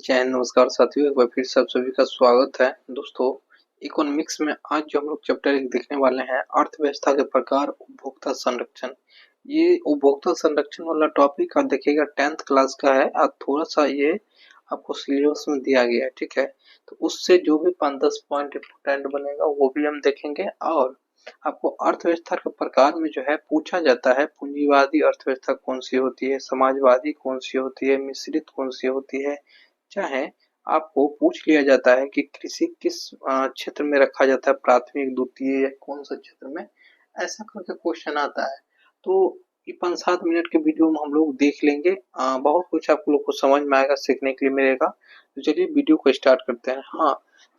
जय हिंद, नमस्कार साथियों। एक बार फिर से आप सभी का स्वागत है। दोस्तों, इकोनॉमिक्स में आज जो हम लोग चैप्टर एक देखने वाले हैं, अर्थव्यवस्था के प्रकार, उपभोक्ता संरक्षण। ये उपभोक्ता संरक्षण वाला टॉपिक आप देखिएगा 10th क्लास का है और थोड़ा सा ये आपको सिलेबस में दिया गया है, ठीक है। तो उससे जो भी 5-10 पॉइंट इंपोर्टेंट बनेगा वो भी हम देखेंगे। और आपको अर्थव्यवस्था के प्रकार में जो है पूछा जाता है, पूंजीवादी अर्थव्यवस्था कौन सी होती है, समाजवादी कौन सी होती है, मिश्रित कौन सी होती है। चाहे आपको पूछ लिया जाता है कि कृषि किस क्षेत्र में रखा जाता है, प्राथमिक, द्वितीय या कौन सा क्षेत्र में, ऐसा करके क्वेश्चन आता है। तो ये 5-7 मिनट के वीडियो में हम लोग देख लेंगे। बहुत कुछ आप लोग को समझ में आएगा, सीखने के लिए मिलेगा। तो चलिए वीडियो को स्टार्ट करते हैं। हाँ,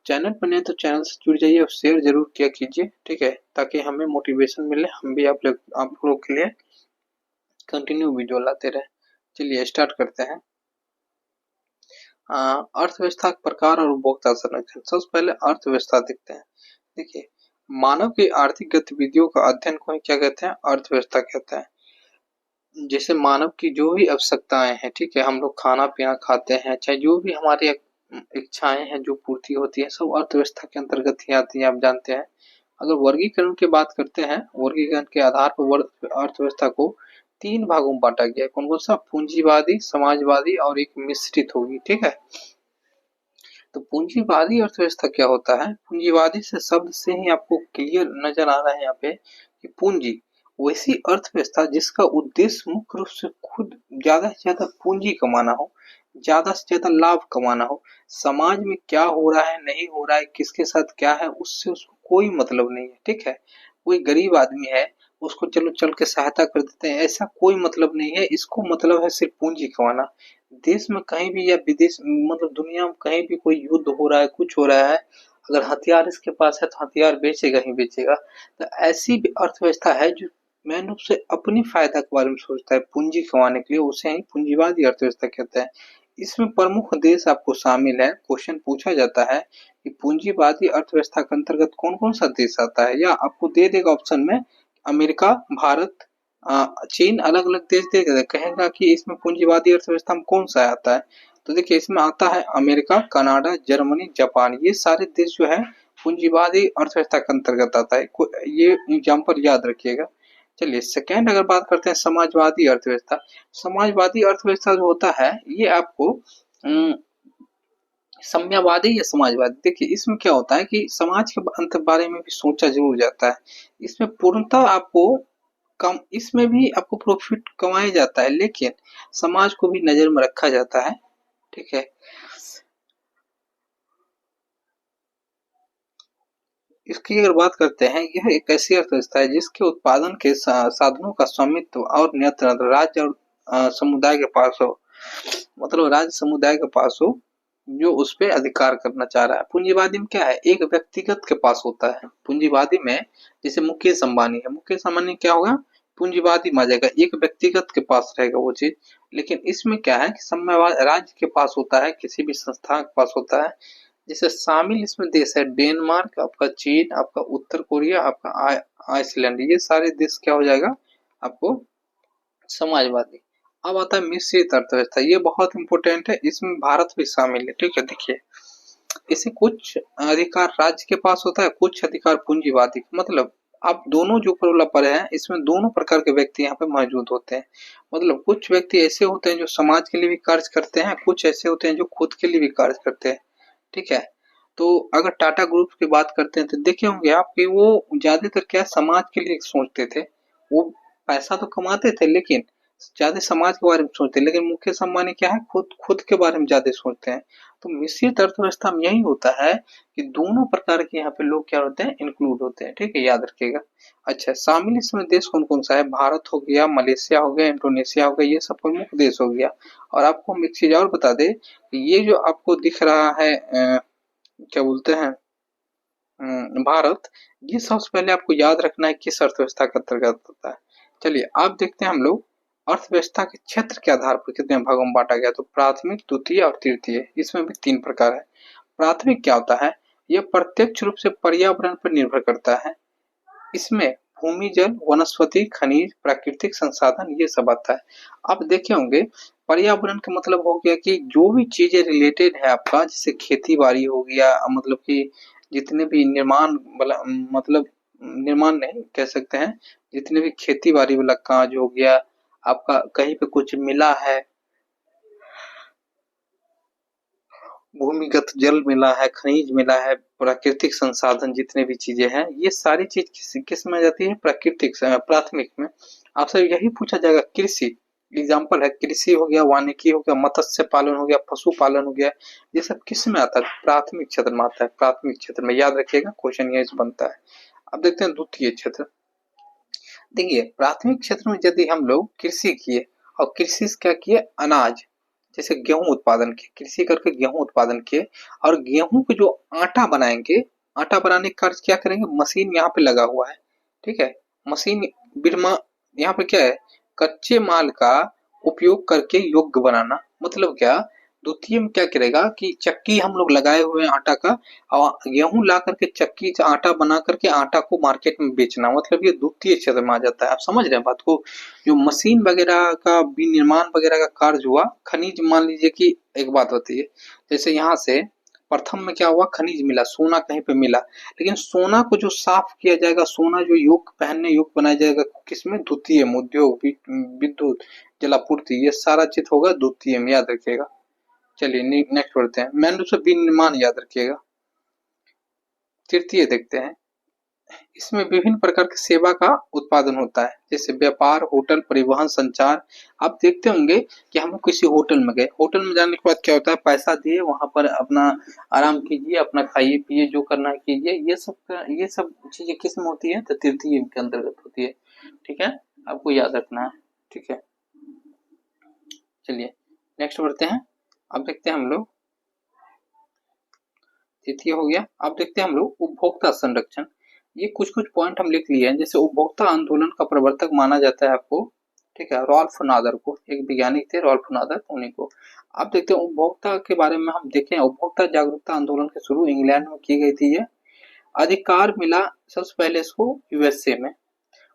चैनल पर नए तो चैनल से जुड़ जाइए और शेयर जरूर किया कीजिए, ठीक है, ताकि हमें मोटिवेशन मिले, हम भी आप लोग के लिए कंटिन्यू वीडियो लाते रहे। चलिए स्टार्ट करते हैं। अर्थव्यवस्था के प्रकार और उपभोक्ता संरक्षण। सबसे पहले अर्थव्यवस्था देखते हैं। देखिए, मानव की आर्थिक गतिविधियों का अध्ययन को क्या कहते हैं, अर्थव्यवस्था कहते हैं। जैसे मानव की जो भी आवश्यकताएं हैं, ठीक है, हम लोग खाना पीना खाते हैं, चाहे जो भी हमारी इच्छाएं हैं जो पूर्ति होती है, सब अर्थव्यवस्था के अंतर्गत ही आती है, आप जानते हैं। अगर वर्गीकरण की बात करते हैं, वर्गीकरण के आधार पर अर्थव्यवस्था को 3 भागों में बांटा गया है। कौन कौन सा, पूंजीवादी, समाजवादी और एक मिश्रित होगी, ठीक है। तो पूंजीवादी अर्थव्यवस्था क्या होता है, पूंजीवादी से शब्द से ही आपको क्लियर नजर आ रहा है यहाँ पे कि पूंजी वैसी अर्थव्यवस्था जिसका उद्देश्य मुख्य रूप से खुद ज्यादा से ज्यादा पूंजी कमाना हो, ज्यादा से ज्यादा लाभ कमाना हो। समाज में क्या हो रहा है, नहीं हो रहा है, किसके साथ क्या है, उससे उसको कोई मतलब नहीं है, ठीक है। कोई गरीब आदमी है, उसको चलो चल के सहायता कर देते हैं, ऐसा कोई मतलब नहीं है। इसको मतलब है सिर्फ पूंजी कमाना। देश में कहीं भी या विदेश मतलब दुनिया में कहीं भी कोई युद्ध हो रहा है, कुछ हो रहा है, अगर हथियार इसके पास है तो हथियार बेचेगा ही बेचेगा। तो ऐसी भी अर्थव्यवस्था है जो मेन रूप से अपनी फायदा के बारे में सोचता है, पूंजी कमाने के लिए, उसे ही पूंजीवादी अर्थव्यवस्था कहते हैं। इसमें प्रमुख देश आपको शामिल है। क्वेश्चन पूछा जाता है कि पूंजीवादी अर्थव्यवस्था के अंतर्गत कौन कौन सा देश आता है, या आपको दे देगा ऑप्शन में अमेरिका, भारत, चीन, अलग अलग देश देगा, कहेगा कि इसमें पूंजीवादी अर्थव्यवस्था में कौन सा आता है। तो देखिए, इसमें आता है अमेरिका, कनाडा, जर्मनी, जापान। ये सारे देश जो है पूंजीवादी अर्थव्यवस्था के अंतर्गत आता है। ये एग्जाम्पल याद रखिएगा। चलिए सेकेंड अगर बात करते हैं, समाजवादी अर्थव्यवस्था। समाजवादी अर्थव्यवस्था जो होता है ये आपको साम्यवादी या समाजवादी, देखिए इसमें क्या होता है कि समाज के अंत बारे में भी सोचा जरूर जाता है। इसमें पूर्णतः आपको कम, इसमें भी आपको प्रॉफिट कमाया जाता है, लेकिन समाज को भी नजर में रखा जाता है, ठीक है। इसकी अगर बात करते हैं, यह एक ऐसी अर्थव्यवस्था है जिसके उत्पादन के साधनों का स्वामित्व और नियंत्रण राज्य और समुदाय के पास हो, मतलब राज्य समुदाय के पास हो जो उस पर अधिकार करना चाह रहा है। पूंजीवादी में क्या है, एक व्यक्तिगत के पास होता है। पूंजीवादी में जैसे मुकेश अंबानी है, मुकेश अंबानी क्या होगा, पूंजीवादी में आ जाएगा, एक व्यक्तिगत के पास रहेगा वो चीज। लेकिन इसमें क्या है कि साम्यवाद राज्य के पास होता है, किसी भी संस्था के पास होता है। जैसे शामिल इसमें देश है डेनमार्क, आपका चीन, आपका उत्तर कोरिया, आपका आइसलैंड, ये सारे देश क्या हो जाएगा आपको समाजवादी। अब आता है मिश्रित अर्थव्यवस्था, ये बहुत इंपॉर्टेंट है, इसमें भारत भी शामिल है, ठीक है। देखिए, इसे कुछ अधिकार राज्य के पास होता है, कुछ अधिकार पूंजीवादी, मतलब आप दोनों जो ऊपर पर है, इसमें दोनों प्रकार के व्यक्ति यहाँ पे मौजूद होते हैं। मतलब कुछ व्यक्ति ऐसे होते हैं जो समाज के लिए भी कार्य करते हैं, कुछ ऐसे होते हैं जो खुद के लिए भी कार्य करते हैं, ठीक है। तो अगर टाटा ग्रुप की बात करते हैं तो देखे होंगे आप कि वो ज्यादातर क्या समाज के लिए सोचते थे। वो पैसा तो कमाते थे लेकिन ज्यादा समाज के बारे में सोचते हैं। लेकिन मुकेश अंबानी क्या है, खुद खुद के बारे में ज्यादा सोचते हैं। तो मिश्रित अर्थव्यवस्था में यही होता है कि दोनों प्रकार के यहाँ पे लोग क्या होते हैं, इंक्लूड होते हैं, ठीक है, याद रखिएगा। अच्छा, शामिल इसमें देश कौन कौन सा है, भारत हो गया, मलेशिया हो गया, इंडोनेशिया हो गया, ये सब प्रमुख देश हो गया। और आपको हम एक चीज और बता दें, ये जो आपको दिख रहा है क्या बोलते हैं भारत, ये सबसे पहले आपको याद रखना है किस अर्थव्यवस्था के अंतर्गत होता है। चलिए आप देखते हैं हम लोग अर्थव्यवस्था के क्षेत्र के आधार पर कितने भागों में बांटा गया। तो प्राथमिक, द्वितीय और तृतीय, इसमें भी 3 प्रकार है। प्राथमिक क्या होता है, यह प्रत्यक्ष रूप से पर्यावरण पर निर्भर करता है। इसमें भूमि जल, वनस्पति, खनिज, प्राकृतिक संसाधन, ये सब आता है। आप देखे होंगे पर्यावरण का मतलब हो गया कि जो भी चीजें रिलेटेड है आपका, जैसे खेती बाड़ी हो गया, मतलब कि जितने भी मतलब निर्माण नहीं कह सकते हैं, जितने भी खेती बाड़ी वाला काज हो गया आपका, कहीं पे कुछ मिला है, भूमिगत जल मिला है, खनिज मिला है, प्राकृतिक संसाधन जितने भी चीजें हैं, ये सारी चीज किस में आ जाती है? प्राकृतिक प्राथमिक में। आपसे यही पूछा जाएगा कृषि, एग्जाम्पल है कृषि हो गया, वानिकी हो गया, मत्स्य पालन हो गया, पशुपालन हो गया, ये सब किस में आता है? प्राथमिक क्षेत्र में आता है। प्राथमिक क्षेत्र में याद रखिएगा, क्वेश्चन यही बनता है। अब देखते हैं द्वितीय क्षेत्र। देखिए प्राथमिक क्षेत्र में यदि हम लोग कृषि किए और कृषि से क्या किए? अनाज, जैसे गेहूं उत्पादन किए, कृषि करके गेहूं उत्पादन किए और गेहूं को जो आटा बनाएंगे, आटा बनाने का कार्य क्या करेंगे? मशीन यहाँ पे लगा हुआ है, ठीक है। मशीन बिरमा यहाँ पे क्या है? कच्चे माल का उपयोग करके योग्य बनाना। मतलब क्या? द्वितीय में क्या करेगा कि चक्की हम लोग लगाए हुए हैं आटा का, और गेहूं ला करके चक्की से आटा बना करके आटा को मार्केट में बेचना, मतलब ये द्वितीय क्षेत्र में आ जाता है। आप समझ रहे हैं बात को? जो मशीन वगैरह का विनिर्माण वगैरह का कार्य हुआ, खनिज मान लीजिए कि एक बात होती है, जैसे यहाँ से प्रथम में क्या हुआ? खनिज मिला, सोना कहीं पे मिला, लेकिन सोना को जो साफ किया जाएगा, सोना जो योग्य पहनने योग्य बनाया जाएगा, किसमें? द्वितीय में। उद्योग, विद्युत, जलापूर्ति, ये सारा चीज होगा द्वितीय में, याद रखिएगा। चलिए नेक्स्ट बढ़ते हैं। मेन रूप से विनिर्माण याद रखिएगा। तृतीय देखते हैं, इसमें विभिन्न प्रकार की सेवा का उत्पादन होता है, जैसे व्यापार, होटल, परिवहन, संचार। आप देखते होंगे कि हम किसी होटल में गए, होटल में जाने के बाद क्या होता है? पैसा दिए, वहां पर अपना आराम कीजिए, अपना खाइए पिए, जो करना है कीजिए। ये सब चीजें किस में होती है? तो तृतीय के अंतर्गत होती है, ठीक है, आपको याद रखना है, ठीक है। चलिए नेक्स्ट बढ़ते हैं। अब देखते हैं हम लोग, तृतीय हो गया। अब देखते हैं हम लोग उपभोक्ता संरक्षण। ये कुछ कुछ पॉइंट हम लिख लिए हैं। जैसे उपभोक्ता आंदोलन का प्रवर्तक माना जाता है आपको, ठीक है, रॉल्फ नादर को, एक वैज्ञानिक थे रॉल्फ नादर, उन्हीं को। अब देखते हैं उपभोक्ता के बारे में। हम देखें उपभोक्ता जागरूकता आंदोलन की शुरू इंग्लैंड में की गई थी। ये अधिकार मिला सबसे पहले इसको यूएसए में।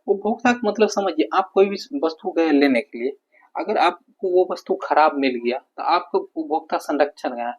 उपभोक्ता का मतलब समझिए, आप कोई भी वस्तु गए लेने के लिए, अगर आपको वो वस्तु खराब मिल गया तो आपको उपभोक्ता संरक्षण है,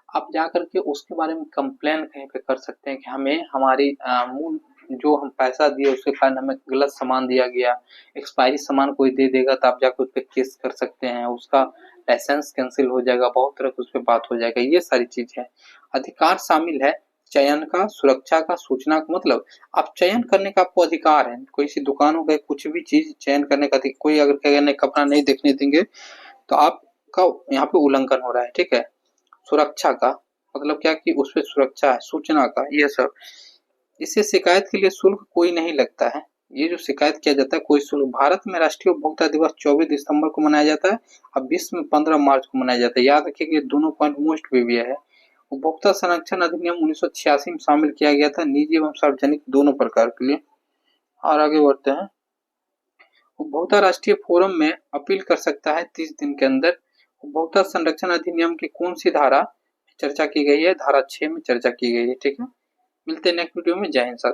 आप जा करके उसके बारे में कंप्लेन कहीं पे कर सकते हैं कि हमें हमारी मूल जो हम पैसा दिए उसके कारण हमें गलत सामान दिया गया, एक्सपायरी सामान कोई दे देगा तो आप जाकर उस पर केस कर सकते हैं, उसका लाइसेंस कैंसिल हो जाएगा, बहुत तरह की उस पर बात हो जाएगा। ये सारी चीज है। अधिकार शामिल है चयन का, सुरक्षा का, सूचना का। मतलब आप चयन करने का आपको अधिकार है, कोई सी दुकान हो गई, कुछ भी चीज चयन करने का। कोई अगर कहेगा नहीं कपड़ा नहीं देखने देंगे तो आपका यहाँ पे उल्लंघन हो रहा है, ठीक है। सुरक्षा का मतलब क्या कि उस पर सुरक्षा है, सूचना का, ये सब। इससे शिकायत के लिए शुल्क कोई नहीं लगता है। ये जो शिकायत किया जाता है कोई शुल्क। भारत में राष्ट्रीय उपभोक्ता दिवस 24 दिसंबर को मनाया जाता है और विश्व में 15 मार्च को मनाया जाता है। याद रखिए कि दोनों पॉइंट मोस्ट प्रीवियस है। उपभोक्ता संरक्षण अधिनियम 1986 में शामिल किया गया था, निजी एवं सार्वजनिक दोनों प्रकार के लिए। और आगे बढ़ते हैं। उपभोक्ता राष्ट्रीय फोरम में अपील कर सकता है 30 दिन के अंदर। उपभोक्ता संरक्षण अधिनियम की कौन सी धारा चर्चा की गई है? धारा 6 में चर्चा की गई है, ठीक है। मिलते हैं नेक्स्ट वीडियो में। जय हिंद साथियों।